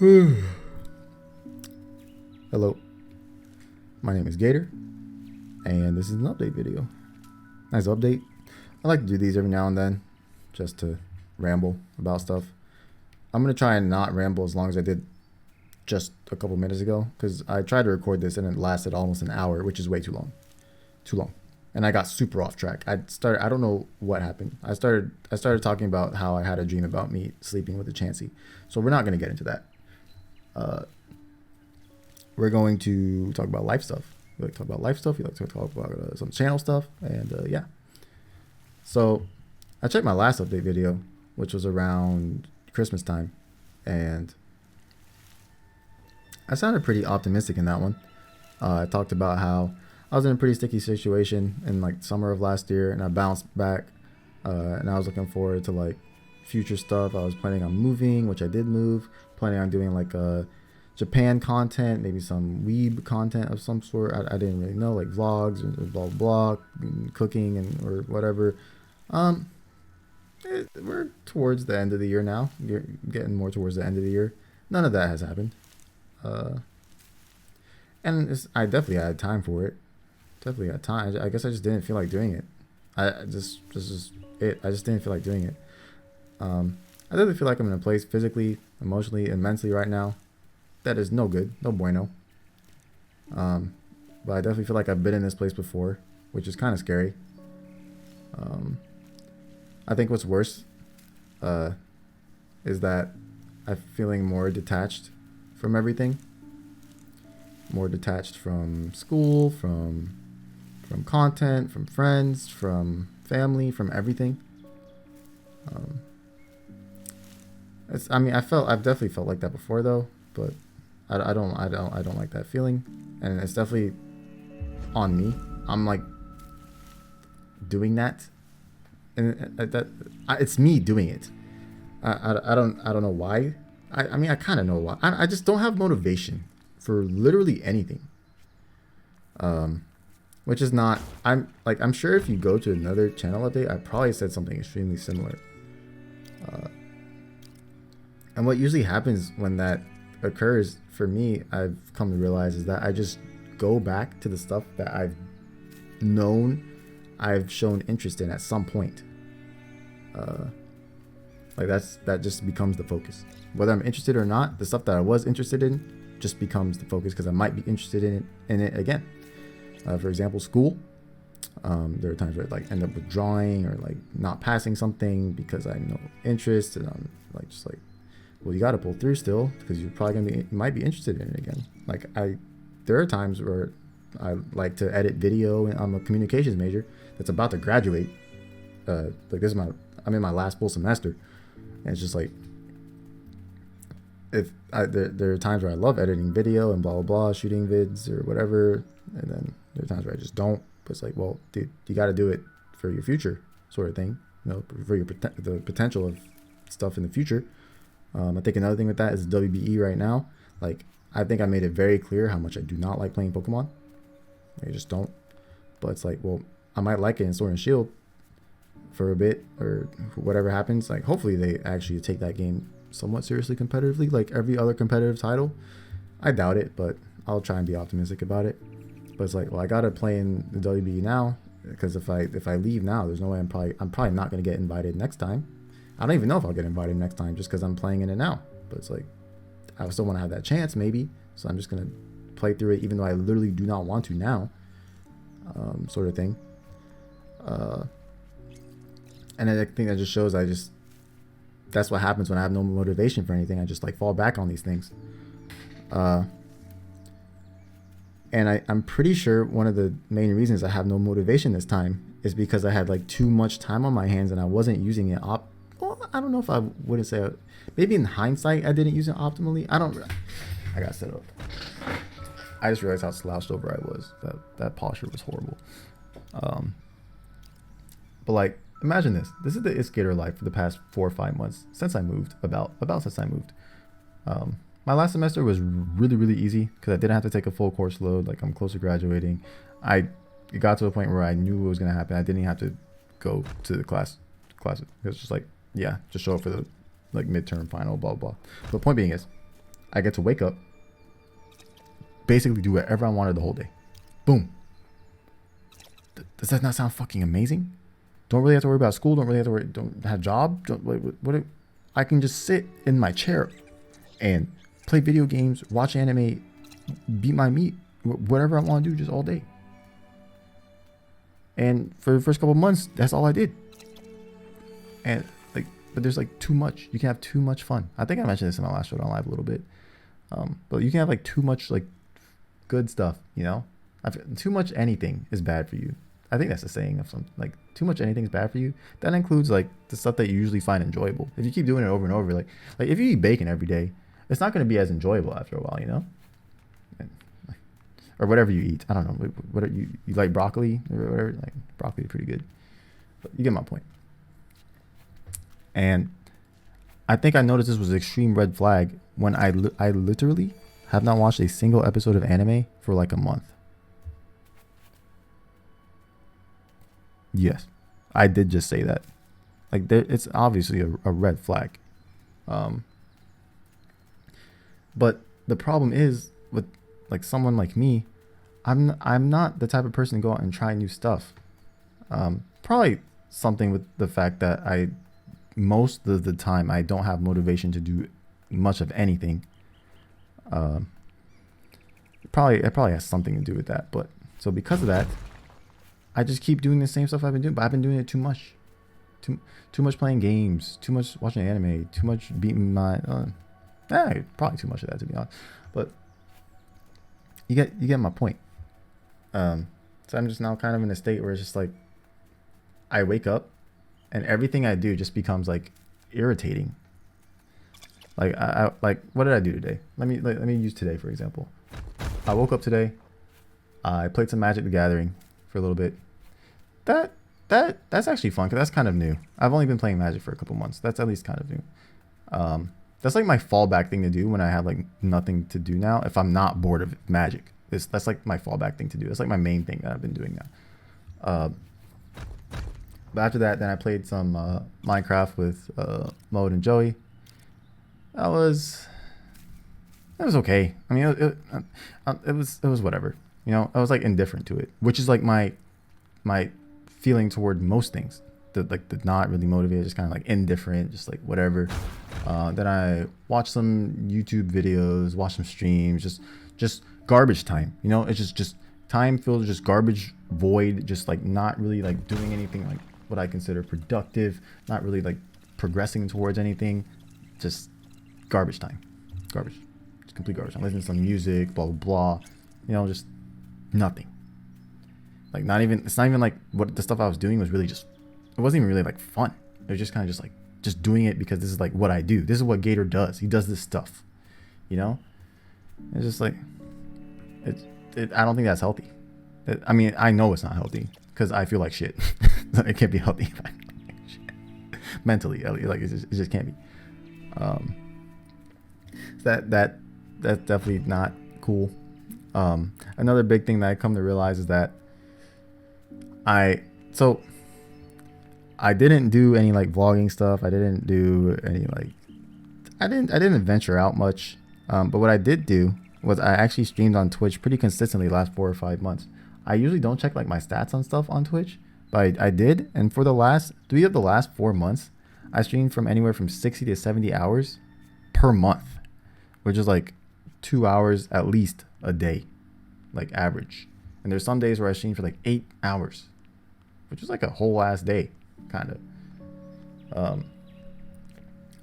Hello, my name is Gator, and this is an update video. Nice update. I like to do these every now and then, just to ramble about stuff. I'm going to try and not ramble as long as I did just a couple minutes ago, because I tried to record this and it lasted almost an hour, which is way too long. Too long. And I got super off track. I don't know what happened. I started talking about how I had a dream about me sleeping with a Chansey. So we're not going to get into that. We're going to talk about life stuff. We like to talk about life stuff. We like to talk about some channel stuff. And yeah. So I checked my last update video, which was around Christmas time. And I sounded pretty optimistic in that one. I talked about how I was in a pretty sticky situation in like summer of last year, and I bounced back, and I was looking forward to like future stuff. I was planning on moving, which I did move, planning on doing like Japan content, maybe some weeb content of some sort. I didn't really know, like vlogs and blah blah, and cooking and or whatever. We're towards the end of the year now. You're getting more towards the end of the year. None of that has happened, and I definitely had time for it. Definitely got time. I guess I just didn't feel like doing it. This is it. I just didn't feel like doing it. I definitely feel like I'm in a place physically, emotionally, and mentally right now that is no good, no bueno. But I definitely feel like I've been in this place before, which is kind of scary. I think what's worse is that I'm feeling more detached from everything. More detached from school, from content, from friends, from family, from everything. I've definitely felt like that before though, but I don't like that feeling, and it's definitely on me. I'm like doing that, and it's me doing it. I don't know why. I kind of know why. I just don't have motivation for literally anything. Which is not, I'm sure if you go to another channel update, I probably said something extremely similar. And what usually happens when that occurs for me, I've come to realize, is that I just go back to the stuff that I've known I've shown interest in at some point. That just becomes the focus. Whether I'm interested or not, the stuff that I was interested in just becomes the focus because I might be interested in it again. For example, school. There are times where I like end up withdrawing or like not passing something because I have no interest, and I'm like just like, well, you got to pull through still because you're probably you might be interested in it again. There are times where I like to edit video, and I'm a communications major that's about to graduate. I'm in my last full semester, and it's just like, there are times where I love editing video and blah blah blah, shooting vids or whatever, and then there are times where I just don't. But it's like, well, dude, you got to do it for your future, sort of thing. For the potential of stuff in the future. I think another thing with that is WBE right now. Like, I think I made it very clear how much I do not like playing Pokemon. I just don't. But it's like, well, I might like it in Sword and Shield for a bit, or whatever happens. Like, hopefully they actually take that game somewhat seriously competitively, like every other competitive title. I doubt it, but I'll try and be optimistic about it. But it's like, well, I gotta play in the WBE now, because if I leave now, there's no way I'm probably not gonna get invited next time. I don't even know if I'll get invited next time just because I'm playing in it now. But it's like, I still want to have that chance maybe, so I'm just gonna play through it even though I literally do not want to now, sort of thing. And I think that just shows that's what happens when I have no motivation for anything. I just like fall back on these things. And I'm pretty sure one of the main reasons I have no motivation this time is because I had like too much time on my hands and I wasn't using it well, I don't know if I wouldn't say maybe in hindsight I didn't use it optimally. I got set up. I just realized how slouched over I was. That posture was horrible. But like, imagine this. This is the itzGator life for the past 4 or 5 months since I moved. About since I moved. My last semester was really, really easy because I didn't have to take a full course load. Like, I'm close to graduating. It got to a point where I knew what was going to happen. I didn't have to go to the class. It was just like, yeah, just show up for the like midterm final, blah blah. The point being is, I get to wake up, basically do whatever I wanted the whole day. Boom. Does that not sound fucking amazing? Don't really have to worry about school. Don't really have to worry. Don't have a job. What? I can just sit in my chair and play video games, watch anime, beat my meat, whatever I want to do, just all day. And for the first couple of months, that's all I did. And like, but there's like too much. You can have too much fun. I think I mentioned this in my last show on live a little bit. But you can have like too much like good stuff. You know, too much anything is bad for you. I think that's the saying of something, like too much anything is bad for you. That includes like the stuff that you usually find enjoyable. If you keep doing it over and over, like if you eat bacon every day, it's not going to be as enjoyable after a while, you know? Or whatever you eat. I don't know. What you like broccoli or whatever? Like broccoli is pretty good. But you get my point. And I think I noticed this was an extreme red flag when I literally have not watched a single episode of anime for like a month. Yes, I did just say that. Like, it's obviously a red flag. But the problem is with like someone like me, I'm not the type of person to go out and try new stuff. Probably something with the fact that most of the time I don't have motivation to do much of anything. It probably has something to do with that. But so because of that, I just keep doing the same stuff I've been doing, but I've been doing it too much. Too much playing games, too much watching anime, too much beating my probably too much of that, to be honest. But you get my point. So I'm just now kind of in a state where it's just like I wake up and everything I do just becomes like irritating. Like I like, what did I do today? Let me use today for example. I woke up today. I played some Magic the Gathering for a little bit. That's actually fun because that's kind of new. I've only been playing Magic for a couple months. That's at least kind of new. That's like my fallback thing to do when I have like nothing to do now. If I'm not bored of Magic, that's like my fallback thing to do. That's like my main thing that I've been doing now. But after that, then I played some Minecraft with Mode and Joey. It was okay. I mean, it was whatever. You know, I was like indifferent to it, which is like my feeling toward most things. The not really motivated, just kind of like indifferent, just like whatever. Then I watched some YouTube videos, watched some streams, just garbage time. You know, it's just time filled, just garbage void, just like not really like doing anything like what I consider productive, not really like progressing towards anything, just garbage time, just complete garbage time. Listening to some music, blah blah blah, you know, just nothing. Like it's not even like what the stuff I was doing was really just, it wasn't even really like fun. It was just kind of just like just doing it because this is like what I do. This is what Gator does. He does this stuff, you know. It's just like I don't think that's healthy. I mean, I know it's not healthy because I feel like shit. It can't be healthy if I feel like shit. Mentally, like it just can't be. That's definitely not cool. Another big thing that I come to realize is that I didn't do any like vlogging stuff. I didn't do any like I didn't venture out much. But what I did do was I actually streamed on Twitch pretty consistently the last 4 or 5 months. I usually don't check like my stats on stuff on Twitch, but I did, and for the last 3 of the last 4 months, I streamed from anywhere from 60 to 70 hours per month, which is like 2 hours at least a day, like average. And there's some days where I stream for like 8 hours, which is like a whole ass day, kind of.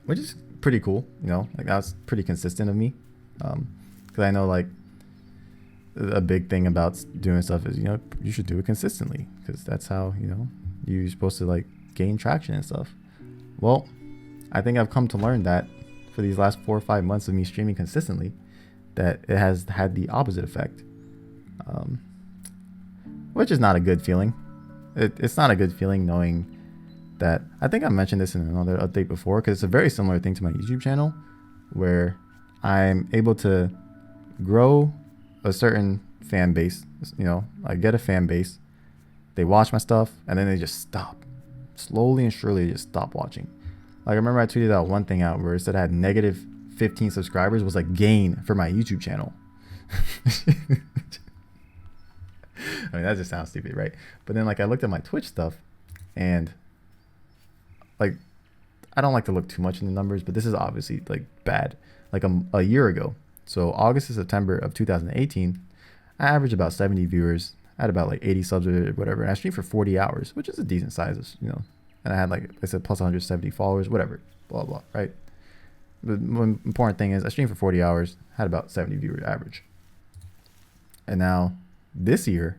Which is pretty cool, you know. Like that's pretty consistent of me, because I know like a big thing about doing stuff is, you know, you should do it consistently because that's how, you know, you're supposed to like gain traction and stuff. Well, I think I've come to learn that for these last 4 or 5 months of me streaming consistently, that it has had the opposite effect, which is not a good feeling. It's not a good feeling knowing that, I think I mentioned this in another update before, because it's a very similar thing to my YouTube channel where I'm able to grow a certain fan base. You know, I get a fan base, they watch my stuff, and then they just stop. Slowly and surely they just stop watching. Like I remember I tweeted out one thing out where it said I had negative 15 subscribers was a gain for my YouTube channel. I mean, that just sounds stupid, right? But then like I looked at my Twitch stuff, and like I don't like to look too much in the numbers, but this is obviously like bad. Like a year ago, so August to September of 2018, I averaged about 70 viewers. I had about like 80 subs or whatever, and I streamed for 40 hours, which is a decent size, you know. And I had, like I said, plus 170 followers, whatever, blah blah, right? The important thing is I streamed for 40 hours, had about 70 viewers average. And now this year,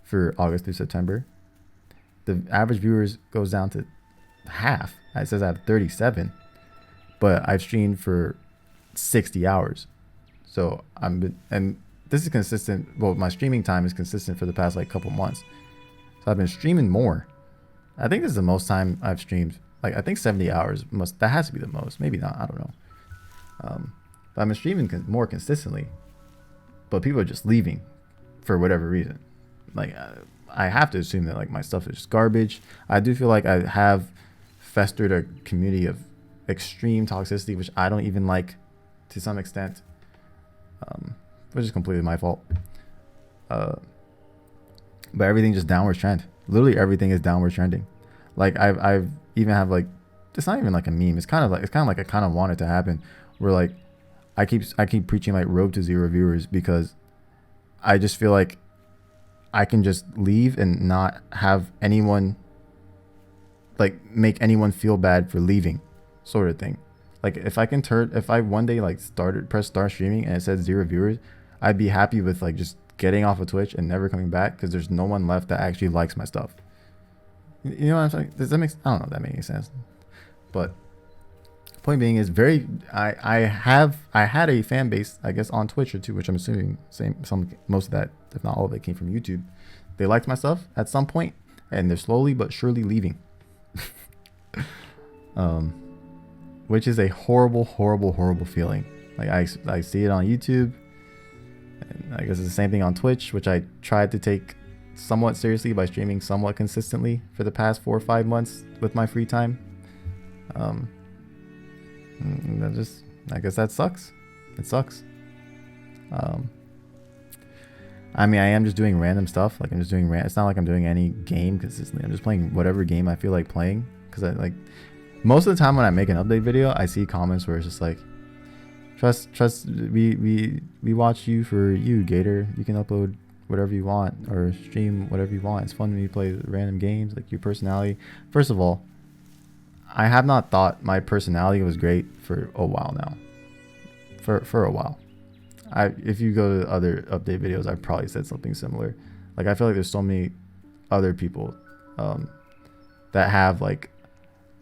for August through September, the average viewers goes down to half. It says I have 37, but I've streamed for 60 hours. So and this is consistent. Well, my streaming time is consistent for the past like couple months. So I've been streaming more. I think this is the most time I've streamed. Like I think 70 hours that has to be the most. Maybe not. I don't know. But I've been streaming more consistently. But people are just leaving for whatever reason. Like I have to assume that like my stuff is garbage. I do feel like I have festered a community of extreme toxicity, which I don't even like to some extent. Which is completely my fault. But everything just downward trend. Literally everything is downward trending. Like I've even have like, it's not even like a meme. It's kind of like I kind of want it to happen, where like I keep preaching like road to 0 viewers, because I just feel like I can just leave and not have anyone like make anyone feel bad for leaving, sort of thing. Like if I one day like press start streaming and it said 0 viewers, I'd be happy with like just getting off of Twitch and never coming back, because there's no one left that actually likes my stuff. You know what I'm saying? Does that make? I don't know if that makes any sense. But point being is I had a fan base, I guess, on Twitch or two, which I'm assuming most of that, if not all of it, came from YouTube. They liked my stuff at some point, and they're slowly but surely leaving. Which is a horrible feeling. Like I see it on YouTube, and I guess it's the same thing on Twitch, which I tried to take somewhat seriously by streaming somewhat consistently for the past 4 or 5 months with my free time. I guess that sucks. It sucks. I mean, I am just doing random stuff. Like I'm just doing it's not like I'm doing any game consistently. I'm just playing whatever game I feel like playing, because I like most of the time when I make an update video, I see comments where it's just like, trust we watch you for you, Gator. You can upload whatever you want or stream whatever you want. It's fun when you play random games. Like your personality. First of all, I have not thought my personality was great for a while now. For a while. If you go to other update videos, I probably said something similar. Like I feel like there's so many other people that have like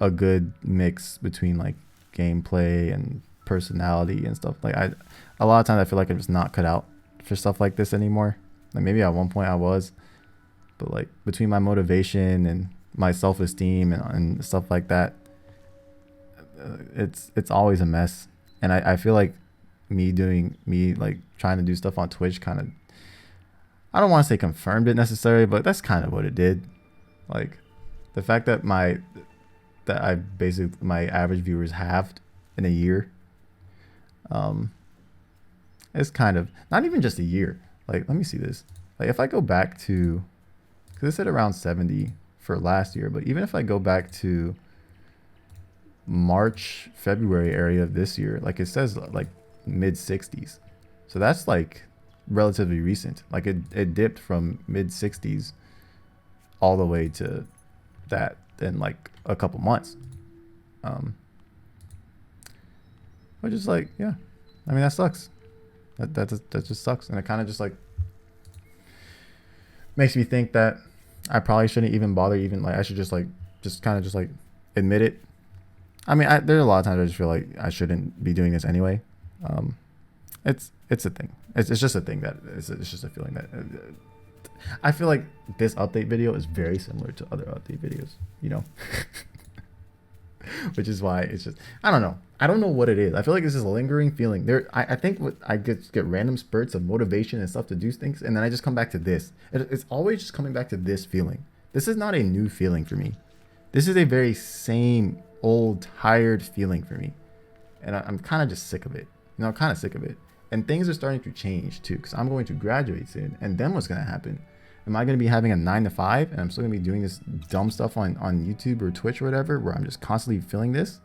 a good mix between like gameplay and personality and stuff. Like a lot of times I feel like I'm just not cut out for stuff like this anymore. Like maybe at one point I was, but like between my motivation and my self-esteem and stuff like that, it's always a mess. And I feel like me like trying to do stuff on Twitch kind of, I don't want to say confirmed it necessarily, but that's kind of what it did. Like the fact that my average viewers halved in a year, it's kind of not even just a year. Like let me see this. Like if I go back to, because it said around 70 for last year, but even if I go back to March, February area of this year, like it says like mid 60s. So that's like relatively recent. Like it dipped from mid 60s all the way to that in like a couple months. Which is like, yeah, I mean, that sucks. That just sucks. And it kind of just like makes me think that I probably shouldn't even bother, even like I should just kind of admit it. I mean, there's a lot of times I just feel like I shouldn't be doing this anyway. It's a thing. It's just a thing that it's just a feeling that I feel like this update video is very similar to other update videos, you know. Which is why it's just, I don't know what it is. I feel like it's this lingering feeling there. I think I get random spurts of motivation and stuff to do things, and then I just come back to this. It's always just coming back to this feeling. This is not a new feeling for me. This is a very same old tired feeling for me. and I'm kind of just sick of it. You know, I'm kind of sick of it. And things are starting to change too, because I'm going to graduate soon. And then what's going to happen? Am I going to be having a 9 to 5 and I'm still going to be doing this dumb stuff on YouTube or Twitch or whatever, where I'm just constantly filling this?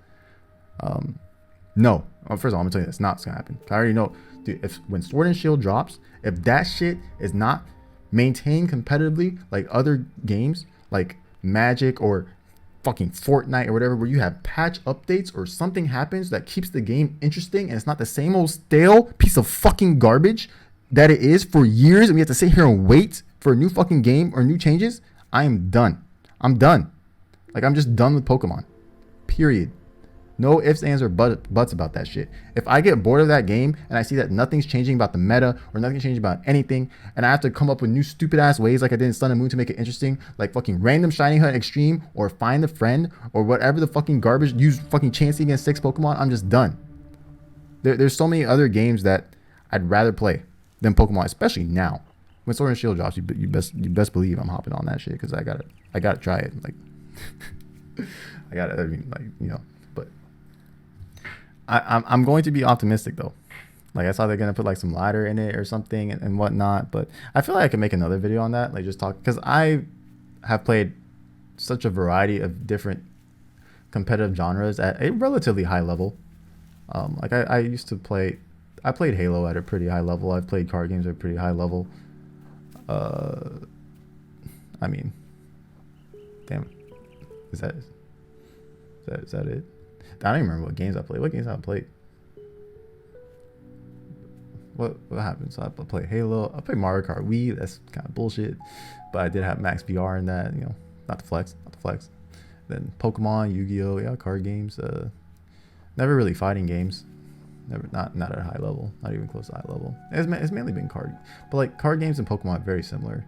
No. Well, first of all, I'm going to tell you, that's not what's going to happen. I already know, dude, when Sword and Shield drops, if that shit is not maintained competitively like other games, like Magic or fucking Fortnite or whatever, where you have patch updates or something happens that keeps the game interesting and it's not the same old stale piece of fucking garbage that it is for years, and we have to sit here and wait for a new fucking game or new changes, I am done. I'm done. Like, I'm just done with Pokemon. Period. No ifs, ands, or buts about that shit. If I get bored of that game and I see that nothing's changing about the meta or nothing's changing about anything, and I have to come up with new stupid ass ways like I did in Sun and Moon to make it interesting, like fucking random Shiny Hunt Extreme or Find a Friend or whatever the fucking garbage, use fucking Chansey against 6 Pokemon, I'm just done. There's so many other games that I'd rather play than Pokemon, especially now. When Sword and Shield drops, you best believe I'm hopping on that shit, because I gotta try it. Like, I mean, like, you know. But I'm going to be optimistic though. Like, I saw they're gonna put like some ladder in it or something and whatnot. But I feel like I could make another video on that, like just talk, because I have played such a variety of different competitive genres at a relatively high level. Like I used to play. I played Halo at a pretty high level. I've played card games at a pretty high level. I mean, damn, is that it? I don't even remember what games I played. What games I played? What happened? So I played Halo. I played Mario Kart Wii. That's kind of bullshit, but I did have Max VR in that. You know, not the flex. Then Pokemon, Yu-Gi-Oh, yeah, card games. Never really fighting games. Never, not at a high level, not even close to high level. It's mainly been card, but like card games and Pokemon are very similar.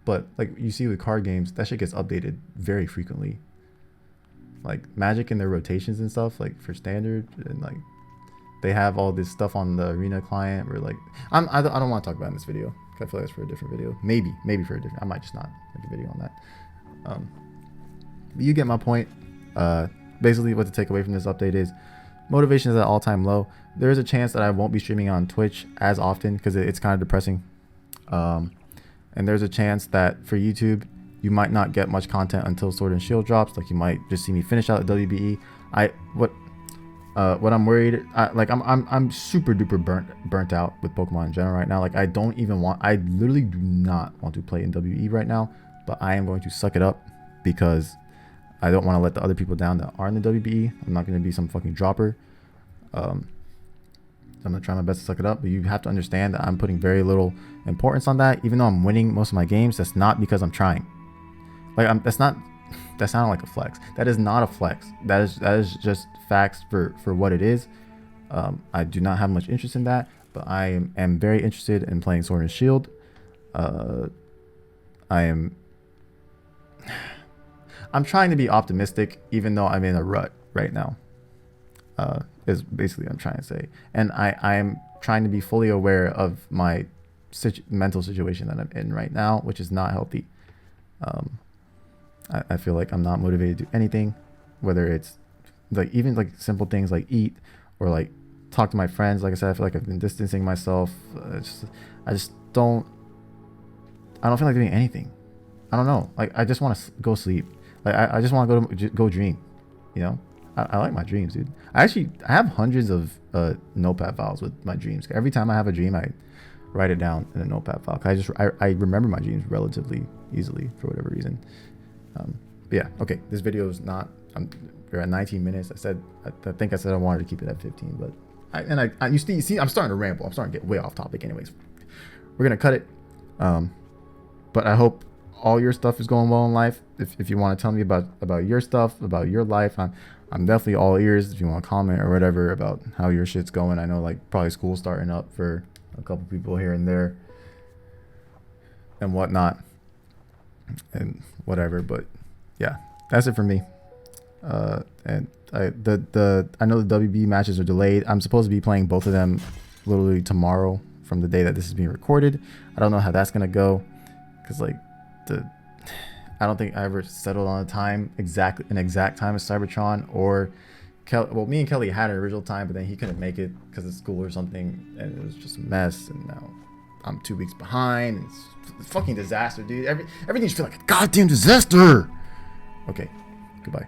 But like you see with card games, that shit gets updated very frequently. Like Magic and their rotations and stuff, like for standard, and like they have all this stuff on the arena client where like I don't want to talk about it in this video. I feel like it's for a different video. Maybe for a different. I might just not make a video on that. But you get my point. Basically, what to take away from this update is, motivation is at all-time low. There is a chance that I won't be streaming on Twitch as often because it's kind of depressing. And there's a chance that for YouTube, you might not get much content until Sword and Shield drops. Like, you might just see me finish out the WBE. What I'm worried, I'm super duper burnt out with Pokemon in general right now. Like, I literally do not want to play in WE right now, but I am going to suck it up because I don't want to let the other people down that are in the WBE. I'm not going to be some fucking dropper. I'm going to try my best to suck it up, but you have to understand that I'm putting very little importance on that. Even though I'm winning most of my games, that's not because I'm trying. Like, that sounded like a flex. That is not a flex. That is just facts for what it is. I do not have much interest in that, but I am very interested in playing Sword and Shield. I'm trying to be optimistic, even though I'm in a rut right now. Is basically what I'm trying to say. And I am trying to be fully aware of my mental situation that I'm in right now, which is not healthy. I feel like I'm not motivated to do anything, whether it's like even like simple things like eat or like talk to my friends. Like I said, I feel like I've been distancing myself. I don't feel like doing anything. I don't know. Like, I just want to go sleep. Like, I just want to go dream, you know? I like my dreams, dude. I have hundreds of notepad files with my dreams. Every time I have a dream, I write it down in a notepad file. I remember my dreams relatively easily for whatever reason. But yeah, okay. This video is not. We're at 19 minutes. I think I said I wanted to keep it at 15, but you see, I'm starting to ramble. I'm starting to get way off topic. Anyways, we're gonna cut it. But I hope all your stuff is going well in life. If you want to tell me about your stuff, about your life, I'm definitely all ears. If you want to comment or whatever about how your shit's going. I know, like, probably school's starting up for a couple people here and there and whatnot and whatever. But yeah, that's it for me. And I know the WB matches are delayed. I'm supposed to be playing both of them literally tomorrow from the day that this is being recorded. I don't know how that's gonna go, because like I don't think I ever settled on an exact time as Cybertron or well, me and Kelly had an original time, but then he couldn't make it because of school or something, and it was just a mess. And now I'm 2 weeks behind. It's a fucking disaster, dude. Everything just feel like a goddamn disaster. Okay, goodbye.